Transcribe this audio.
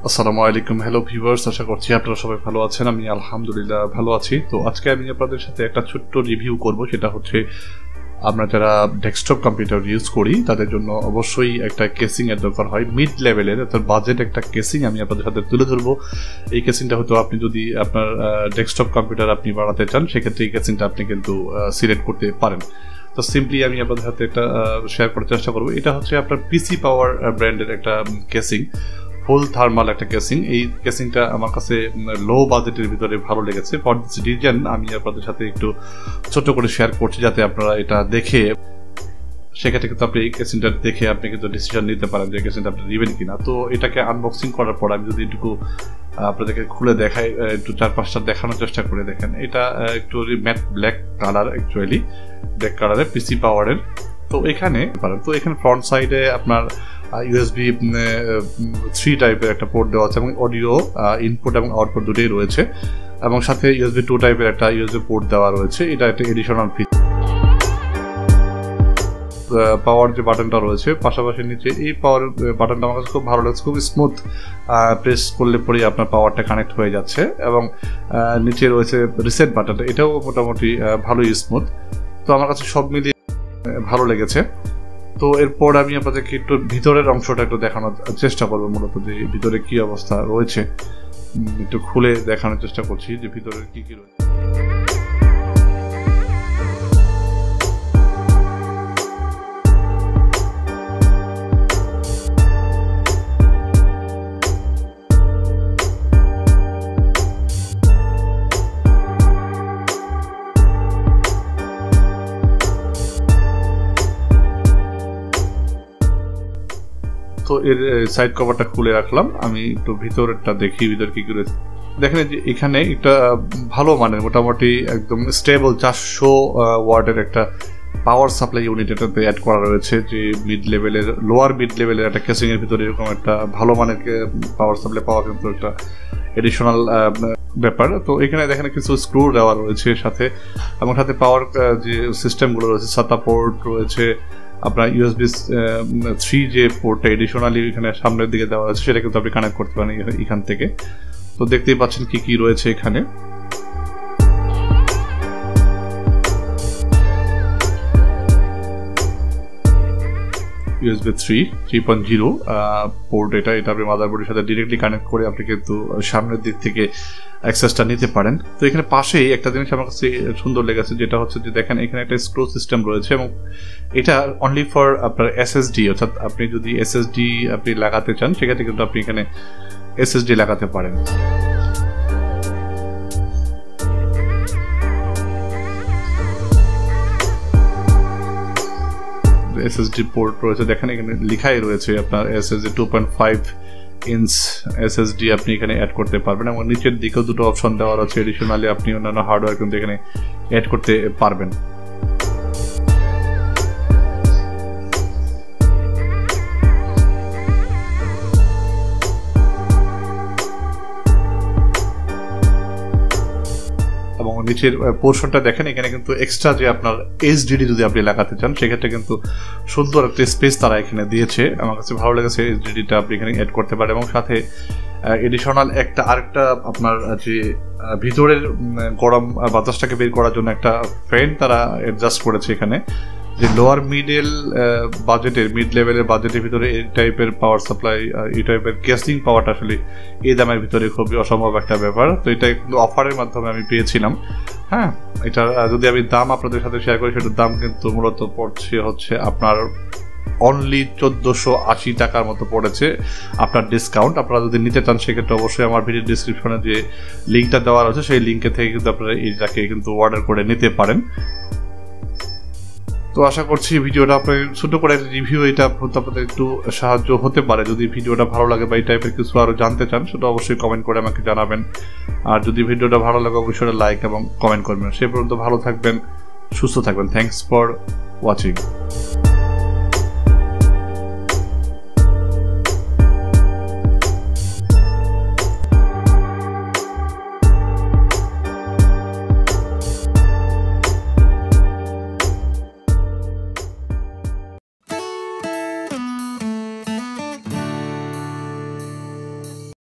আসসালামু আলাইকুম, hello viewers, আশা করছি আপনারা সবাই ভালো আছেন। আমি আলহামদুলিল্লাহ ভালো আছি। তো আজকে আমি আপনাদের সাথে একটা ছোট্ট রিভিউ করব, সেটা হচ্ছে আমরা যারা ডেস্কটপ কম্পিউটার ইউজ করি তাদের জন্য অবশ্যই একটা কেসিং এর দরকার হয়, মিড লেভেলের অর্থাৎ বাজেট একটা কেসিং আমি আপনাদের সাথে তুলে ধরবো। এই কেসিংটা হয়তো আপনি যদি আপনার ডেস্কটপ কম্পিউটার আপনি বানাতে চান, সেক্ষেত্রে এই কেসিংটা আপনি কিন্তু সিলেক্ট করতে পারেন। তো সিম্পলি আমি আপনাদের সাথে একটা শেয়ার করার চেষ্টা করবো। এটা হচ্ছে আপনার পিসি পাওয়ার ব্র্যান্ডের একটা কেসিং, ফুল থার্মাল একটা কেসিং। এই কেসিংটা আমার কাছে লো বাজেটের ভিতরে ভালো লেগেছে। ফর দিস রিজন আমি আপনাদের সাথে একটু ছোট করে শেয়ার করছি, যাতে আপনারা এটা দেখে সেক্ষেত্রে কিন্তু আপনি এই কেসিংটা দেখে আপনি কিন্তু ডিসিশন নিতে পারেন যে কেসিংটা আপনি নেবেন কিনা। তো এটাকে আনবক্সিং করার পর আমি যদি একটু আপনাদেরকে খুলে দেখাই, একটু 4-5টা দেখানোর চেষ্টা করে দেখেন। এটা একটু matte black colour, actually black কালারের পিসি পাওয়ারের। তো এখানে ফ্রন্ট সাইডে আপনার ইউএসবি 3 টাইপের একটা পোর্ট দেওয়া আছে এবং অডিও ইনপুট এবং আউটপুট দুটোই রয়েছে, এবং সাথে ইউএসবি 2 টাইপের একটা ইউএসবি পোর্ট দেওয়া রয়েছে। এটা একটা এডিশনাল ফিচার। পাওয়ার যে বাটনটা রয়েছে পাশাপাশি নিচে, এই পাওয়ার বাটনটা আমার কাছে খুব ভালো লাগছে, খুব স্মুথ, প্রেস করলে পরেই আপনার পাওয়ারটা কানেক্ট হয়ে যাচ্ছে। এবং নিচে রয়েছে রিসেট বাটনটা, এটাও মোটামুটি ভালোই স্মুথ। তো আমার কাছে সব মিলিয়ে ভালো লেগেছে। তো এরপর আমি আপনাদেরকে একটু ভিতরের অংশটা একটু দেখানোর চেষ্টা করবো, মূলত যে ভিতরে কি অবস্থা রয়েছে একটু খুলে দেখানোর চেষ্টা করছি যে ভিতরে কি কি রয়েছে। তো এর সাইড কভারটা খুলে রাখলাম, আমি একটু ভিতরেরটা দেখি ভিতরে কি কি রয়েছে। দেখেন যে এখানে একটা ভালো মানের মোটামুটি একদম স্টেবল 400 ওয়াটের একটা পাওয়ার সাপ্লাই ইউনিট এটাতে অ্যাড করা রয়েছে। যে মিড লেভেলের, লোয়ার মিড লেভেলের একটা কেসিং এর ভিতরে এরকম একটা ভালো মানের পাওয়ার সাপ্লাই পাওয়া কিন্তু একটা এডিশনাল ব্যাপার। তো এখানে দেখেন কিছু স্ক্রু দেওয়া রয়েছে সাথে, এবং সাথে পাওয়ার যে সিস্টেমগুলো রয়েছে, সাতা পোর্ট রয়েছে, আপনার ইউএসবি 3 যে পোর্টটা এডিশনালি এখানে সামনের দিকে দেওয়া আছে, সেটা কিন্তু আপনি কানেক্ট করতে পারেন এখান থেকে। তো দেখতেই পাচ্ছেন কি কি রয়েছে এখানে। ইউএসবি 3.0 পোর্ট, এটা আপনি মাদারবোর্ডের সাথে ডিরেক্টলি কানেক্ট করে আপনি কিন্তু সামনের দিক থেকে অ্যাক্সেসটা নিতে পারেন। তো এখানে পাশেই একটা জিনিস আমার কাছে সুন্দর লেগেছে, যেটা হচ্ছে যে দেখেন এখানে একটা স্ক্রু সিস্টেম রয়েছে, এবং এটা অনলি ফর আপনার এসএসডি, অর্থাৎ আপনি যদি এসএসডি আপনি লাগাতে চান সেক্ষেত্রে কিন্তু আপনি এখানে এসএসডি লাগাতে পারেন। এসএসডি পোর্ট রয়েছে, দেখেন এখানে লেখাই রয়েছে আপনার এসএসডি 2.5 ইঞ্চ এসএসডি আপনি এখানে অ্যাড করতে পারবেন, এবং নিচের দিকেও দুটো অপশন দেওয়া রয়েছে। এডিশনালি আপনি অন্যান্য হার্ডওয়্যার কিন্তু এখানে অ্যাড করতে পারবেন। এবং নিচের পোর্শনটা দেখেন, এখানে কিন্তু এক্সট্রা যে আপনার এইচডিডি যদি আপনি লাগাতে চান সেক্ষেত্রে কিন্তু সুন্দর একটা স্পেস তারা এখানে দিয়েছে। আমার কাছে ভালো লেগেছে, এইচডিডিটা আপনি এখানে অ্যাড করতে পারেন, এবং সাথে এডিশনাল আরেকটা আপনার যে ভিতরের গরম বাতাসটাকে বের করার জন্য একটা ফ্যান তারা অ্যাডজাস্ট করেছে এখানে। যে লোয়ার মিড লেভেলের বাজেটের ভিতরে এই টাইপের পাওয়ার সাপ্লাই, এই টাইপের কেসিং পাওয়াটা আসলে এই দামের ভিতরে খুবই অসম্ভব একটা ব্যাপার। তো এটা কিন্তু অফারের মাধ্যমে আমি পেয়েছিলাম। হ্যাঁ, এটা যদি আমি দাম আপনাদের সাথে শেয়ার করি, সেটার দাম কিন্তু মূলত পড়ছে হচ্ছে আপনার অনলি 1480 টাকার মতো পড়েছে আপনার ডিসকাউন্ট। আপনারা যদি নিতে চান সেক্ষেত্রে অবশ্যই আমার ভিডিও ডিসক্রিপশনে যে লিঙ্কটা দেওয়া রয়েছে সেই লিঙ্কে থেকে কিন্তু আপনারা এইটাকে কিন্তু অর্ডার করে নিতে পারেন। তো আশা করছি ভিডিওটা আপনার ছোট করে রিভিউ, এটা আপনাদের একটু সাহায্য হতে পারে। যদি ভিডিওটা ভালো লাগে বা এই টাইপের কিছু আরও জানতে চান, সেটা অবশ্যই কমেন্ট করে আমাকে জানাবেন। আর যদি ভিডিওটা ভালো লাগে অবশ্যই লাইক এবং কমেন্ট করবেন। সে পর্যন্ত ভালো থাকবেন, সুস্থ থাকবেন। Thanks for watching.